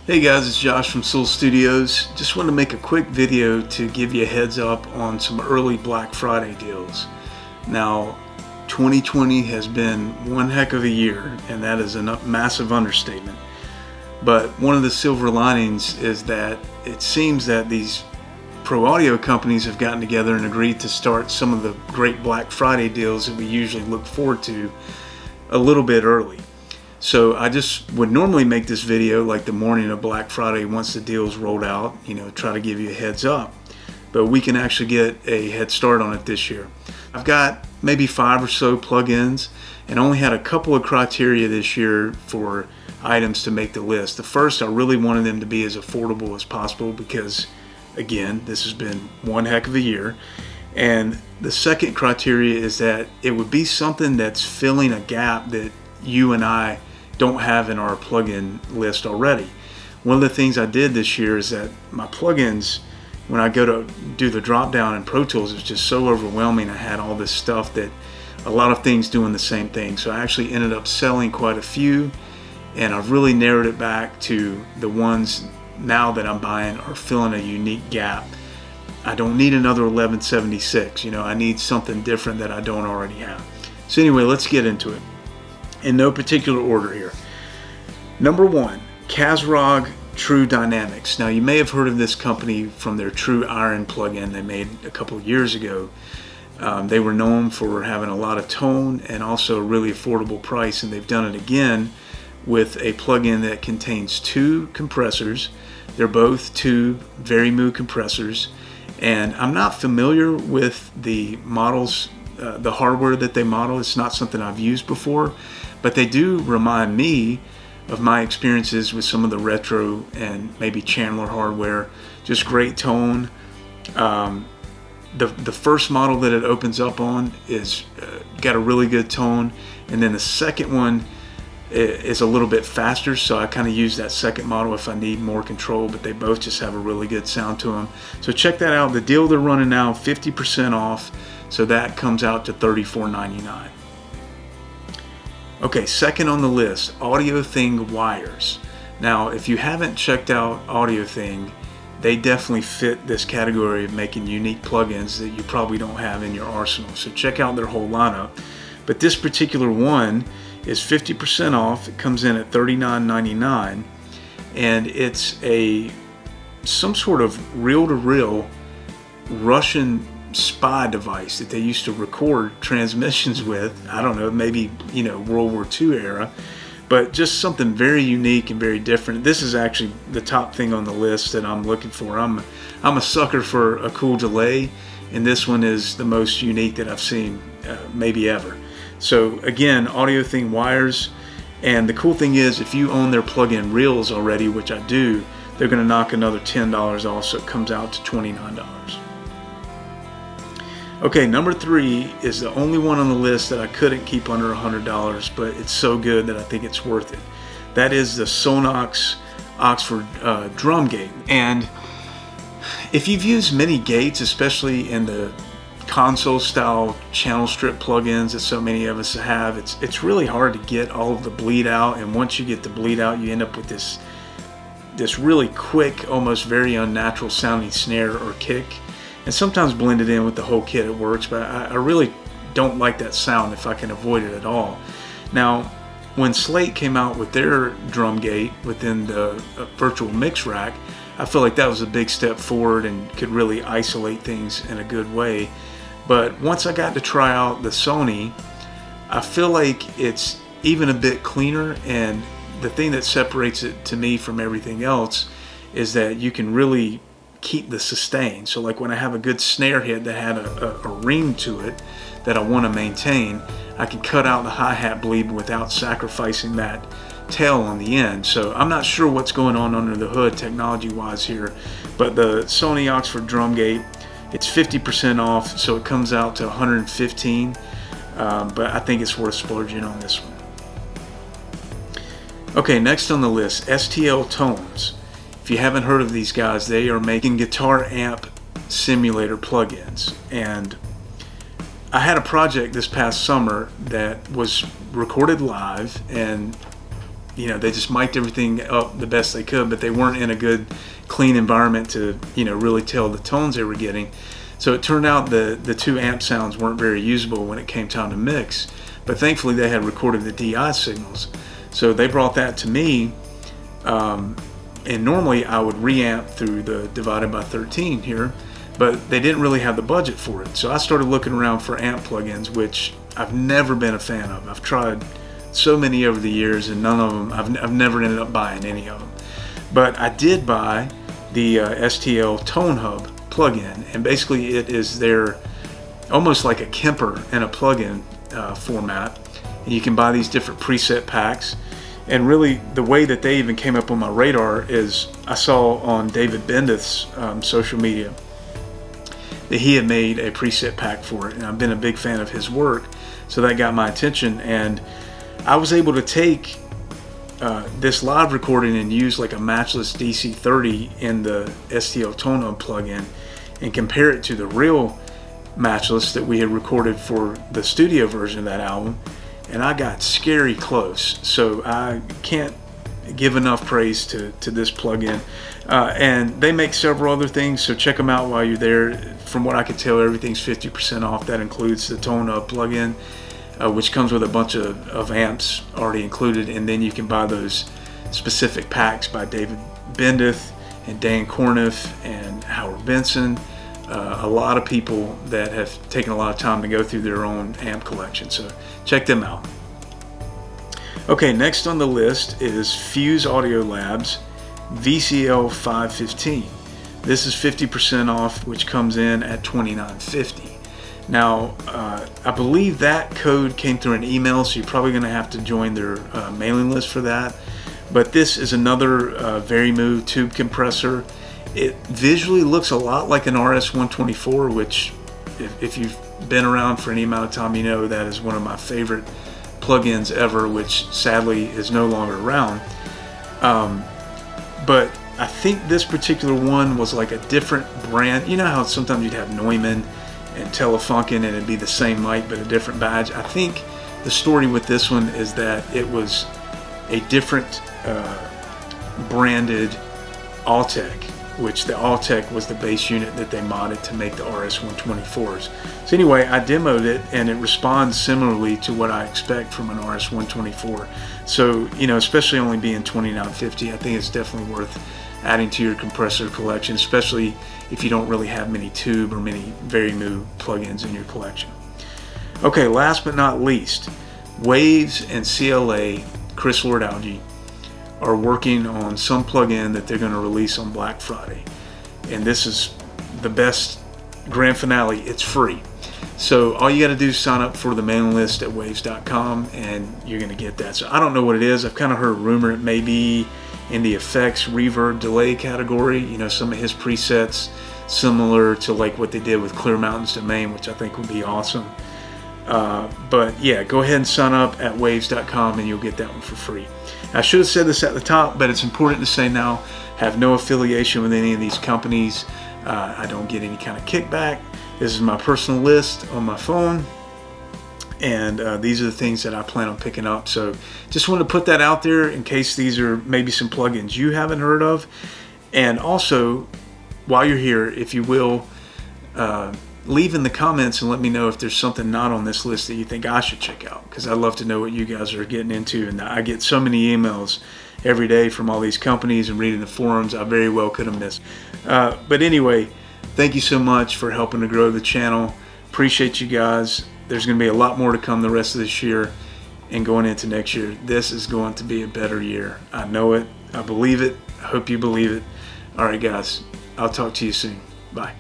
Hey guys, it's Josh from Soul Studios. Just wanted to make a quick video to give you a heads up on some early Black Friday deals. Now, 2020 has been one heck of a year, and that is a massive understatement. But one of the silver linings is that it seems that these pro audio companies have gotten together and agreed to start some of the great Black Friday deals that we usually look forward to a little bit early. So I just would normally make this video like the morning of Black Friday once the deal's rolled out, try to give you a heads up. But we can actually get a head start on it this year. I've got maybe 5 or so plugins and only had a couple of criteria this year for items to make the list. The first, I really wanted them to be as affordable as possible because, again, this has been one heck of a year. And the second criteria is that it would be something that's filling a gap that you and I don't have in our plugin list already. One of the things I did this year is that my plugins, when I go to do the drop down in Pro Tools, it was just so overwhelming. I had all this stuff that a lot of things doing the same thing. So I actually ended up selling quite a few, and I've really narrowed it back to the ones now that I'm buying are filling a unique gap. I don't need another 1176, I need something different that I don't already have. So anyway, let's get into it. In no particular order here. Number 1, Kazrog True Dynamics. Now you may have heard of this company from their True Iron plugin they made a couple of years ago. They were known for having a lot of tone and also a really affordable price, and they've done it again with a plugin that contains 2 compressors. They're both 2 Very-Mu compressors, and I'm not familiar with the models, the hardware that they model. It's not something I've used before, but they do remind me of my experiences with some of the retro and maybe Chandler hardware. Just great tone. The first model that it opens up on is got a really good tone, and then the second one is a little bit faster, so I kind of use that second model if I need more control, but they both just have a really good sound to them. So check that out. The deal they're running now, 50% off, so that comes out to $34.99. Okay, second on the list, AudioThing Wires. Now, if you haven't checked out AudioThing, they definitely fit this category of making unique plugins that you probably don't have in your arsenal. So check out their whole lineup. But this particular one is 50% off. It comes in at $39.99, and it's some sort of reel-to-reel Russian spy device that they used to record transmissions with. I don't know, maybe World War II era, but just something very unique and very different. This is actually the top thing on the list that I'm looking for. I'm a sucker for a cool delay, and this one is the most unique that I've seen maybe ever. So again, AudioThing Wires, and the cool thing is if you own their plug-in reels already, which I do, they're going to knock another $10 off, so it comes out to $29. Okay, number 3 is the only one on the list that I couldn't keep under $100, but it's so good that I think it's worth it. That is the Sonnox Oxford drum gate. And if you've used many gates, especially in the console style channel strip plugins that so many of us have, it's really hard to get all of the bleed out, and once you get the bleed out, you end up with this really quick, almost very unnatural sounding snare or kick. And sometimes blended in with the whole kit it works, but I really don't like that sound if I can avoid it at all. Now, when Slate came out with their drum gate within the virtual mix rack, I feel like that was a big step forward and could really isolate things in a good way. But once I got to try out the Sony, I feel like it's even a bit cleaner, and the thing that separates it to me from everything else is that you can really keep the sustain. So like when I have a good snare hit that had a ring to it that I want to maintain, I can cut out the hi-hat bleed without sacrificing that tail on the end. So I'm not sure what's going on under the hood technology wise here, but the Sony Oxford drum gate, it's 50% off, so it comes out to $115, but I think it's worth splurging on this one. Okay, next on the list, STL Tones. If you haven't heard of these guys, they are making guitar amp simulator plugins, and I had a project this past summer that was recorded live, and you know, they just mic'd everything up the best they could, but they weren't in a good, clean environment to, you know, really tell the tones they were getting. So it turned out the two amp sounds weren't very usable when it came time to mix. But thankfully they had recorded the DI signals. So they brought that to me, and normally I would reamp through the divided by 13 here, but they didn't really have the budget for it. So I started looking around for amp plugins, which I've never been a fan of. I've tried so many over the years, and none of them, I've never ended up buying any of them. But I did buy the STL Tone Hub plugin, and basically it is their, almost like a Kemper in a plugin format. And you can buy these different preset packs. And really, the way that they even came up on my radar is I saw on David Bendith's social media that he had made a preset pack for it, and I've been a big fan of his work, so that got my attention. And I was able to take this live recording and use like a matchless DC30 in the STL Tone Hub plugin and compare it to the real matchless that we had recorded for the studio version of that album, and I got scary close. So I can't give enough praise to this plugin. And they make several other things, so check them out while you're there. From what I could tell, everything's 50% off. That includes the Tone Up plugin, which comes with a bunch of amps already included, and then you can buy those specific packs by David Bendith and Dan Corniff and Howard Benson. A lot of people that have taken a lot of time to go through their own amp collection, so check them out. Okay, next on the list is Fuse Audio Labs VCL 515. This is 50% off, which comes in at $29.50. Now, I believe that code came through an email, so you're probably going to have to join their mailing list for that. But this is another Verimove tube compressor. It visually looks a lot like an RS-124, which if you've been around for any amount of time, you know that is one of my favorite plugins ever, which sadly is no longer around. But I think this particular one was like a different brand. You know how sometimes you'd have Neumann and Telefunken and it'd be the same mic but a different badge? I think the story with this one is that it was a different branded Altec, which the Altec was the base unit that they modded to make the RS-124s. So anyway, I demoed it and it responds similarly to what I expect from an RS-124. So, you know, especially only being $29.50, I think it's definitely worth adding to your compressor collection, especially if you don't really have many tube or many Verimove plugins in your collection. Okay, last but not least, Waves and CLA, Chris Lord-Alge, are working on some plugin that they're going to release on Black Friday. And this is the best grand finale. It's free. So all you got to do is sign up for the mailing list at waves.com and you're going to get that. So I don't know what it is. I've kind of heard a rumor it may be in the effects, reverb, delay category. You know, some of his presets similar to like what they did with Clear Mountains Domain, which I think would be awesome. But yeah, go ahead and sign up at waves.com and you'll get that one for free. I should have said this at the top, but it's important to say now, have no affiliation with any of these companies. I don't get any kind of kickback. This is my personal list on my phone, and these are the things that I plan on picking up. So just wanted to put that out there in case these are maybe some plugins you haven't heard of. And also, while you're here, if you will, leave in the comments and let me know if there's something not on this list that you think I should check out, because I'd love to know what you guys are getting into. And I get so many emails every day from all these companies and reading the forums, I very well could have missed. But anyway, thank you so much for helping to grow the channel. Appreciate you guys. There's going to be a lot more to come the rest of this year and going into next year. This is going to be a better year. I know it. I believe it. I hope you believe it. All right, guys. I'll talk to you soon. Bye.